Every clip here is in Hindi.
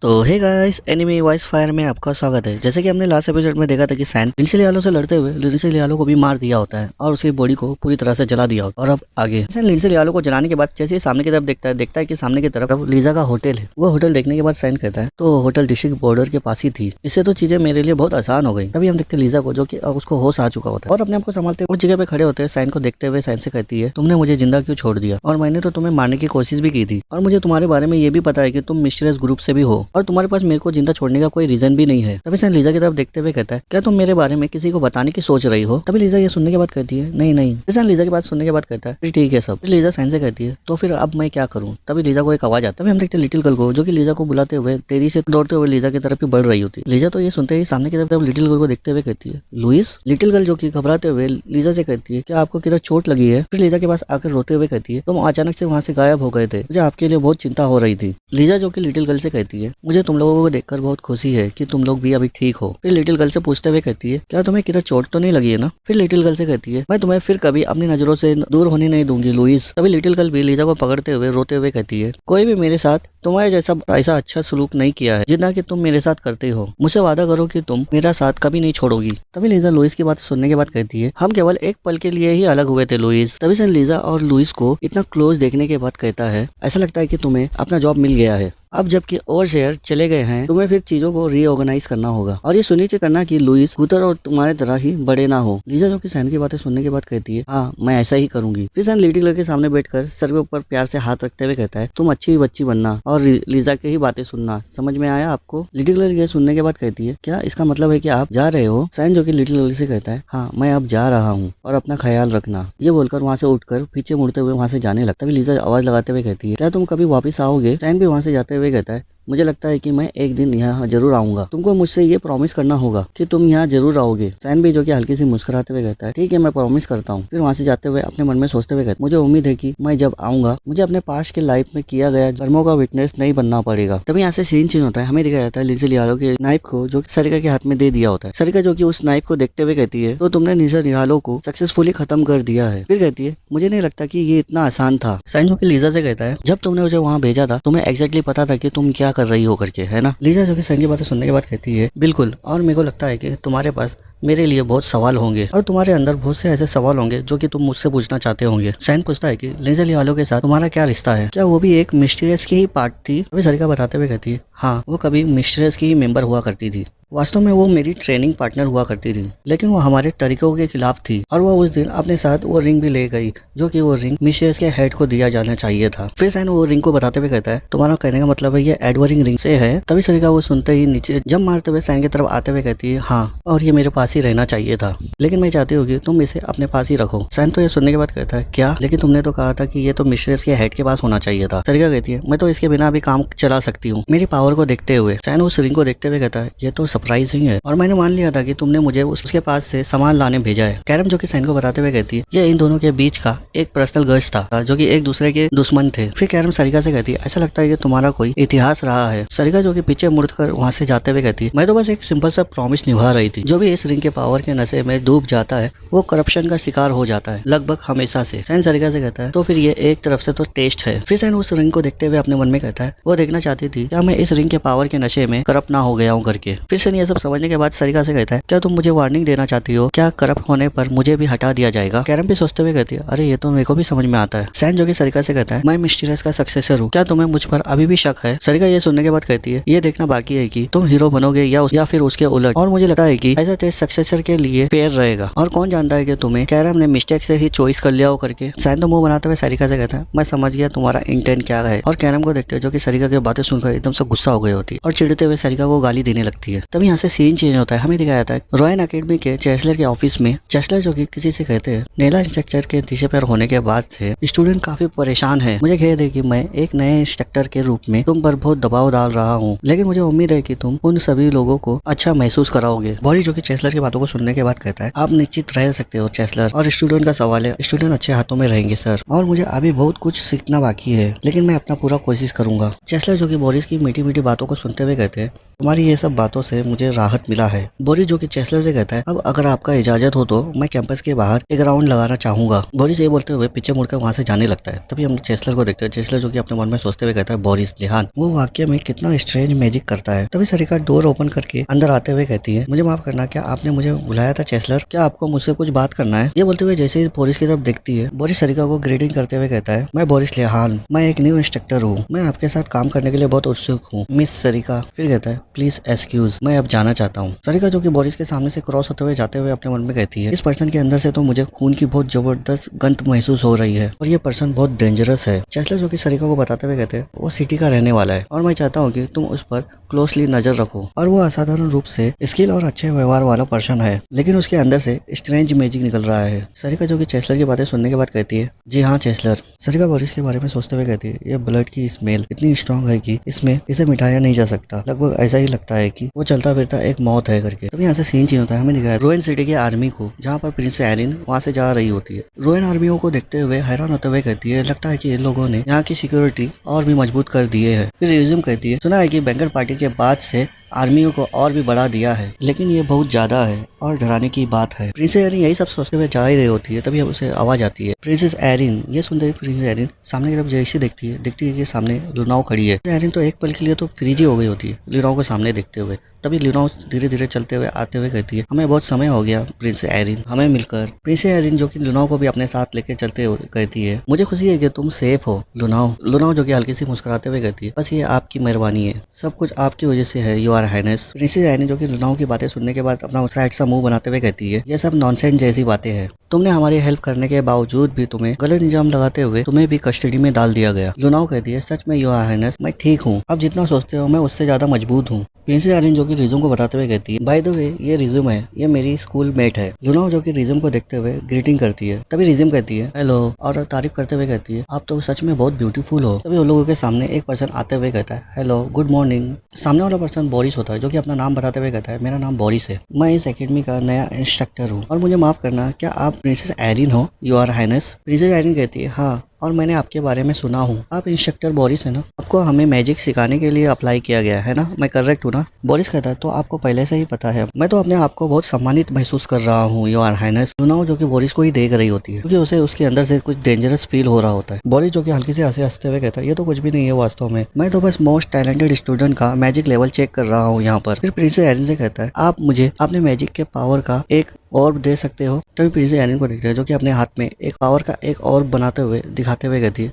तो hey guys, enemy voice fire में आपका स्वागत है। जैसे कि हमने लास्ट एपिसोड में देखा था कि सैन लिंडसे लियालो से लड़ते हुए लिंडसे लियालो को भी मार दिया होता है और उसकी बॉडी को पूरी तरह से जला दिया होता है। और अब आगे सैन लिंडसे लियालो को जलाने के बाद जैसे ही सामने की तरफ देखता है कि सामने की तरफ लीजा का होटल है। वो होटल देखने के बाद सैन कहता है तो होटल डिस्ट्रिक्ट बॉर्डर के पास ही थी, इससे तो चीजें मेरे लिए बहुत आसान हो गई। तभी हम देखते लीजा को जो कि उसको होश आ चुका होता है और अपने आप को संभालते उस जगह पे खड़े होते हैं। सैन को देखते हुए सैन से कहती है तुमने मुझे जिंदा क्यों छोड़ दिया, और मैंने तो तुम्हें मारने की कोशिश भी की थी, और मुझे तुम्हारे बारे में ये भी पता है कि तुम मिस्टीरियस ग्रुप से भी हो और तुम्हारे पास मेरे को जिंदा छोड़ने का कोई रीजन भी नहीं है। तभी सैन लीजा की तरफ देखते हुए कहता है क्या तुम मेरे बारे में किसी को बताने की सोच रही हो। तभी लीजा ये सुनने के बाद कहती है नहीं नहीं। फिर सैन लीजा की बात सुनने के बाद कहता है फिर ठीक है सब। फिर लीजा सैन से कहती है तो फिर अब मैं क्या करूँ। तभी लीजा को एक आवाज आता है। तभी हम देखते लिटिल गर्ल को जो कि लीजा को बुलाते हुए तेजी से दौड़ते हुए लीजा की तरफ ही बढ़ रही होती। लीजा तो ये सुनते ही सामने की तरफ लिटिल गर्ल को देखते हुए कहती है लुइस। लिटिल गर्ल जो कि घबराते हुए लीजा से कहती है क्या आपको किधर चोट लगी है। फिर लीजा के पास आकर रोते हुए कहती है तुम अचानक से वहाँ से गायब हो गए थे, मुझे आपके लिए बहुत चिंता हो रही थी। लीजा जो कि लिटिल गर्ल से कहती है मुझे तुम लोगों को देखकर बहुत खुशी है कि तुम लोग भी अभी ठीक हो। फिर लिटिल गर्ल से पूछते हुए कहती है क्या तुम्हें किधर चोट तो नहीं लगी है ना। फिर लिटिल गर्ल से कहती है मैं तुम्हें फिर कभी अपनी नजरों से दूर होने नहीं दूंगी लुइस। तभी लिटिल गर्ल भी लीजा को पकड़ते हुए रोते हुए कहती है कोई भी मेरे साथ तुम्हारे जैसा ऐसा अच्छा सलूक नहीं किया है जितना कि तुम मेरे साथ करते हो, मुझसे वादा करो कि तुम मेरा साथ कभी नहीं छोड़ोगी। तभी लीजा लुइस की बात सुनने के बाद कहती है हम केवल एक पल के लिए ही अलग हुए थे लुइस। तभी से लीजा और लुइस को इतना क्लोज देखने के बाद कहता है ऐसा लगता है कि तुम्हें अपना जॉब मिल गया है, अब जबकि और शेयर चले गए हैं तुम्हें फिर चीजों को रीऑर्गेनाइज करना होगा और ये सुनिश्चित करना कि लुइस गुतर और तुम्हारे तरह ही बड़े ना हो। लीजा जो कि सैन की बातें सुनने के बाद कहती है हाँ मैं ऐसा ही करूंगी। फिर सैन लिटिल गर्ल के सामने बैठकर सर के ऊपर प्यार से हाथ रखते हुए कहता है तुम अच्छी बच्ची बनना और लीजा की ही बातें सुनना, समझ में आया आपको। लिटिल गर्ल ये सुनने के बाद कहती है क्या इसका मतलब है कि आप जा रहे हो। सैन जो कि लिटिल गर्ल से कहता है हाँ मैं अब जा रहा हूँ और अपना ख्याल रखना। ये बोलकर वहाँ से उठकर पीछे मुड़ते हुए वहाँ से जाने लगता है। लीजा आवाज लगाते हुए कहती है क्या तुम कभी वापिस आओगे। सैन भी वहाँ से जाते हुए कहता है मुझे लगता है कि मैं एक दिन यहाँ जरूर आऊंगा, तुमको मुझसे ये प्रॉमिस करना होगा कि तुम यहाँ जरूर आओगे। सैन भी जो कि हल्की सी मुस्कुराते हुए कहता है ठीक है मैं प्रॉमिस करता हूँ। फिर वहाँ से जाते हुए अपने मन में सोचते हुए कहता है मुझे उम्मीद है कि मैं जब आऊंगा मुझे अपने पास्ट के लाइफ में किया गया कर्मों का विटनेस नहीं बनना पड़ेगा। तभी यहाँ से सीन चेंज होता है। हमें दिखाया जाता है लिंडसे लियालो के नाइफ को जो सरिका के हाथ में दे दिया होता है। सरिका जो कि उस नाइफ को देखते हुए कहती है तो तुमने लिंडसे लियालो को सक्सेसफुली खत्म कर दिया है। फिर कहती है मुझे नहीं लगता कि ये इतना आसान था। सैन जो कि लीजा से कहता है जब तुमने मुझे वहाँ भेजा था तुम्हें एग्जैक्टली पता था कि तुम क्या कर रही हो करके, है ना। लीजा जो कि सैन की बातें सुनने के बाद कहती है बिल्कुल, और मेरे को लगता है कि तुम्हारे पास मेरे लिए बहुत सवाल होंगे और तुम्हारे अंदर बहुत से ऐसे सवाल होंगे जो कि तुम मुझसे पूछना चाहते होंगे। सैन पूछता है कि लिंडसे लियालो के साथ तुम्हारा क्या रिश्ता है, क्या वो भी एक मिस्टीरियस की ही पार्ट थी। अभी सरिका बताते हुए कहती है हाँ वो कभी मिस्टीरियस की ही मेंबर हुआ करती थी, वास्तव में वो मेरी ट्रेनिंग पार्टनर हुआ करती थी लेकिन वो हमारे तरीकों के खिलाफ थी और वो उस दिन अपने साथ वो रिंग भी ले गई जो कि वो रिंग मिस्टीरियस के हेड को दिया जाना चाहिए था। फिर सैन वो रिंग को बताते हुए कहता है तुम्हारा कहने का मतलब है ये एडवरिंग रिंग से है। तभी सरिका वो सुनते ही नीचे जंप मारते हुए सैन की तरफ आते हुए कहती है हाँ और ये मेरे पास ही रहना चाहिए था लेकिन मैं चाहती हूँ कि तुम इसे अपने पास ही रखो। सैन तो ये सुनने के बाद कहता है क्या, लेकिन तुमने तो कहा था कि ये तो मिस्टीरियस के हेड के पास होना चाहिए था। सरिका कहती है मैं तो इसके बिना भी काम चला सकती हूँ मेरी पावर को देखते हुए। सैन उस रिंग को देखते हुए कहता है ये तो सरप्राइजिंग है और मैंने मान लिया था कि तुमने मुझे उसके पास से सामान लाने भेजा है। कैरम जो कि सैन को बताते हुए कहती है ये इन दोनों के बीच का एक पर्सनल गर्ज था जो कि एक दूसरे के दुश्मन थे। फिर कैरम सरिका से कहती है ऐसा लगता है कि तुम्हारा कोई इतिहास रहा है। सरिका जो कि पीछे मुड़कर वहाँ से जाते हुए कहती है मैं तो बस एक सिंपल सा प्रॉमिस निभा रही थी। जो भी इस रिंग के पावर के नशे में डूब जाता है वो करप्शन का शिकार हो जाता है लगभग हमेशा से। सैन सरिका से कहता है तो फिर ये एक तरफ से तो टेस्ट है। फिर सैन उस रिंग को देखते हुए अपने मन में कहता है वो देखना चाहती थी क्या मैं इस रिंग के पावर के नशे में करप्ट ना हो गया हूँ करके। फिर सैन ये सब समझने के बाद सरिका से कहता है क्या तुम मुझे वार्निंग देना चाहती हो, क्या करप्ट होने पर मुझे भी हटा दिया जाएगा। कैरम भी सोचते हुए कहती है अरे ये तो मेरे को भी समझ में आता है। सैन जो कि सरिका से कहता है मैं मिस्टीरियस का सक्सेसर हूँ, क्या तुम्हें मुझ पर अभी भी शक है। सरिका ये सुनने के बाद कहती है ये देखना बाकी है कि तुम हीरो बनोगे या फिर उसके उलट, और मुझे लगता है कि ऐसा टेस्ट सक्सेसर के लिए फेयर रहेगा और कौन जानता है कि तुम्हें कैरम ने मिस्टेक से ही चॉइस कर लिया हो करके। सैन तो मुंह बनाते हुए सरिका से कहता है मैं समझ गया तुम्हारा इंटेंट क्या है, और कैरम को देखते हैं जो कि सरिका की बातें सुनकर एकदम से गुस्सा हो गई होती है और चिढ़ते हुए सरिका को गाली देने लगती है। तभी यहाँ से सीन चेंज होता है। हमें दिखाया जाता है रॉयल अकेडमी के चैंसलर के ऑफिस में। चैंसलर जो कि किसी से कहते हैं नेला इंस्ट्रक्टर के दिशे पर होने के बाद से स्टूडेंट काफी परेशान है। मुझे खेद है कि मैं एक नए इंस्ट्रक्टर के रूप में तुम पर बहुत दबाव डाल रहा हूँ, लेकिन मुझे उम्मीद है कि तुम उन सभी लोगों को अच्छा महसूस कराओगे। बॉडी जो कि चैंसलर की बातों को सुनने के बाद कहता है आप निश्चित रह सकते हो चैंसलर, और स्टूडेंट का सवाल है स्टूडेंट अच्छे हाथों में रहेंगे सर, और मुझे अभी बहुत कुछ सीखना बाकी है लेकिन मैं अपना पूरा कोशिश करूंगा। चैंसलर जो कि बोरिस की मीठी मीठी बातों को सुनते हुए कहते हैं तुम्हारी ये सब बातों से मुझे राहत मिला है। बोरिस जो कि चेस्लर से कहता है, अब अगर आपका इजाजत हो तो मैं कैंपस के बाहर एक राउंड लगाना चाहूंगा। बोरिस ये बोलते हुए पीछे मुड़कर वहां से जाने लगता है। तभी हम चेस्लर को देखते हैं। चेस्लर जो कि अपने मन में सोचते हुए कहता है, बोरिस लिहान वो वाकई में कितना स्ट्रेंज मैजिक करता है। तभी सरिका डोर ओपन करके अंदर आते हुए कहती है, मुझे माफ करना, क्या आपने मुझे बुलाया था चेस्लर? क्या आपको मुझसे कुछ बात करना है? ये बोलते हुए जैसे ही बोरिस की तरफ देखती है, बोरिस सरिका को ग्रीटिंग करते हुए कहता है, मैं बोरिस लिहान, मैं एक न्यू इंस्ट्रक्टर हूँ, मैं आपके साथ काम करने के लिए बहुत उत्सुक हूँ मिस सरिका। फिर कहता है, प्लीज एक्सक्यूज, मैं अब जाना चाहता हूँ। सरिका जो कि बोरिस के सामने से क्रॉस होते हुए जाते हुए अपने मन में कहती है, इस पर्सन के अंदर से तो मुझे खून की बहुत जबरदस्त गंध महसूस हो रही है और ये पर्सन बहुत डेंजरस है। चेस्लर जो कि सरिका को बताते हुए कहते हैं, वो सिटी का रहने वाला है और मैं चाहता हूँ कि तुम उस पर क्लोजली नजर रखो और वो असाधारण रूप से स्किल और अच्छे व्यवहार वाला पर्सन है, लेकिन उसके अंदर से स्ट्रेंज मैजिक निकल रहा है। सरिका जो कि चेस्लर की बातें सुनने के बाद कहती है, जी हाँ चेस्लर। सरिका बोरिस के बारे में सोचते हुए कहती है, ये ब्लड की स्मेल इतनी स्ट्रांग है कि इसमें इसे मिटाया नहीं जा सकता। लगभग ऐसा ही लगता है कि वो चलता फिरता एक मौत है करके। तभी यहाँ से सीन चेंज होता है। हमें दिखाया रोएन सिटी की आर्मी को, जहाँ पर प्रिंस एरिन वहाँ से जा रही होती है। रोएन आर्मियों को देखते हुए हैरान होते हुए कहती है, लगता है कि इन लोगों ने यहाँ की सिक्योरिटी और भी मजबूत कर दिए है। फिर रिज्यूम कहती है, सुना है कि बैंकर पार्टी के बाद से आर्मियों को और भी बढ़ा दिया है, लेकिन ये बहुत ज्यादा है और डराने की बात है। प्रिंसेस एरिन यही सब सोचते हुए जा ही रही होती है। तभी उसे आवाज आती है, प्रिंसेस एरिन। ये सुनते ही प्रिंसेस एरिन सामने की तरफ जैसे देखती है कि सामने लुनाओ खड़ी है। एरिन तो एक पल के लिए तो फ्रीज ही हो गई होती है लुनाओ को सामने देखते हुए। तभी लुनाओ धीरे धीरे चलते हुए आते हुए कहती है, हमें बहुत समय हो गया प्रिंसेस एरिन, हमें मिलकर। प्रिंसेस एरिन जो कि लुनाओ को भी अपने साथ लेके चलते हुए कहती है, मुझे खुशी है कि तुम सेफ हो लुनाओ। लुनाओ जो कि हल्की सी मुस्कुराते हुए कहती है, बस ये आपकी मेहरबानी है, सब कुछ आपकी वजह से है योर हाइनेस। प्रिंसेस एरिन जो कि लुनाओ की बातें सुनने के बाद अपना साइड सा मुंह बनाते हुए कहती है, ये सब नॉनसेंस जैसी बातें हैं। तुमने हमारी हेल्प करने के बावजूद भी तुम्हें गलत इल्जाम लगाते हुए तुम्हें भी कस्टडी में डाल दिया गया। लुनाओ कहती है, सच में योर हाइनेस, मैं ठीक हूँ, अब जितना सोचते हो मैं उससे ज्यादा मजबूत हूँ। प्रिंसेस एरिन जो कि रिज्यूम को बताते हुए कहती है, बाय द वे ये रिज्यूम है, ये मेरी स्कूल मेट है। लुनाओ जो कि रिज्यूम को देखते हुए ग्रीटिंग करती है। तभी रिज्यूम कहती है, हेलो, और तारीफ करते हुए कहती है, आप तो सच में बहुत ब्यूटीफुल हो। तभी उन लोगों के सामने एक पर्सन आते हुए कहता है, हेलो, गुड मॉर्निंग। सामने वाला पर्सन बोरिस होता है, जो कि अपना नाम बताते हुए कहता है, मेरा नाम बोरिस है, मैं इस एकेडमी का नया इंस्ट्रक्टर हूँ और मुझे माफ करना, क्या आप प्रिंसेस एरिन हो योर हाइनेस? प्रिंसेस एरिन कहती है, हाँ, और मैंने आपके बारे में सुना हूँ, आप इंस्ट्रक्टर बोरिस है ना, आपको हमें मैजिक सिखाने के लिए अप्लाई किया गया है ना, मैं करेक्ट हूँ ना? बोरिस कहता है, तो आपको पहले से ही पता है, मैं तो अपने आप को बहुत सम्मानित महसूस कर रहा हूँ योर हाइनेस। लुनाओ जो कि बोरिस को ही देख रही होती है, क्योंकि उसे उसके अंदर से कुछ डेंजरस फील हो रहा होता है। बोरिस जो कि हल्की से हंसते हुए कहता है, ये तो कुछ भी नहीं है वास्तव में, मैं तो बस मोस्ट टैलेंटेड स्टूडेंट का मैजिक लेवल चेक कर रहा हूँ यहाँ पर। फिर प्रिंसेस एरिन से कहता है, आप मुझे अपने मैजिक के पावर का एक ऑर्ब दे सकते हो? तभी प्रिंसेस एरिन को देखते हैं, जो कि अपने हाथ में एक पावर का एक ऑर्ब बनाते हुए दिखाते हुए कहती है,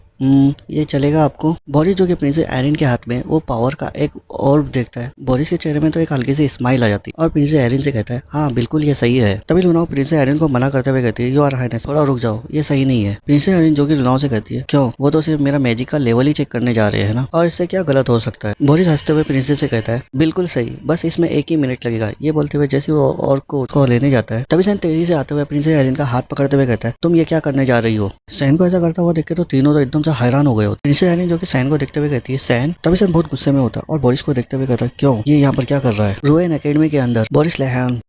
ये चलेगा आपको? बोरिस जो कि प्रिंसेस एरिन के हाथ में वो पावर का एक ऑर्ब देखता है। बोरिस के चेहरे में तो एक हल्की सी स्माइल आ जाती है और प्रिंसेस एरिन से कहता है, हाँ बिल्कुल ये सही है। तभी लुनाओ प्रिंसेस एरिन को मना करते हुए कहती है, योर हाइनेस, थोड़ा रुक जाओ, ये सही नहीं है। प्रिंसेस एरिन जो कि लुनाओ से कहती है, क्यों? वो तो सिर्फ मेरा मैजिक का लेवल ही चेक करने जा रहे हैं ना, और इससे क्या गलत हो सकता है? बोरिस हंसते हुए प्रिंसेस से कहता है, बिल्कुल सही, बस इसमें 1 ही मिनट लगेगा। ये बोलते हुए जैसे वो और को लेने जाता है, तभी सैन तेजी से आते हुए प्रिंसेस एरिन का हाथ पकड़ते हुए कहता है, तुम ये क्या करने जा रही हो? सैन को ऐसा करता हुआ देख के तो तीनों तो एकदम से हैरान हो गए होते। प्रिंसेस एरिन जो कि सैन को देखते हुए कहती है, सैन। तभी सैन बहुत गुस्से में होता है और बोरिस को देखते हुए कहता है, क्यों? ये यहाँ पर क्या कर रहा है? रोएन एकेडमी के अंदर बोरिस लिहान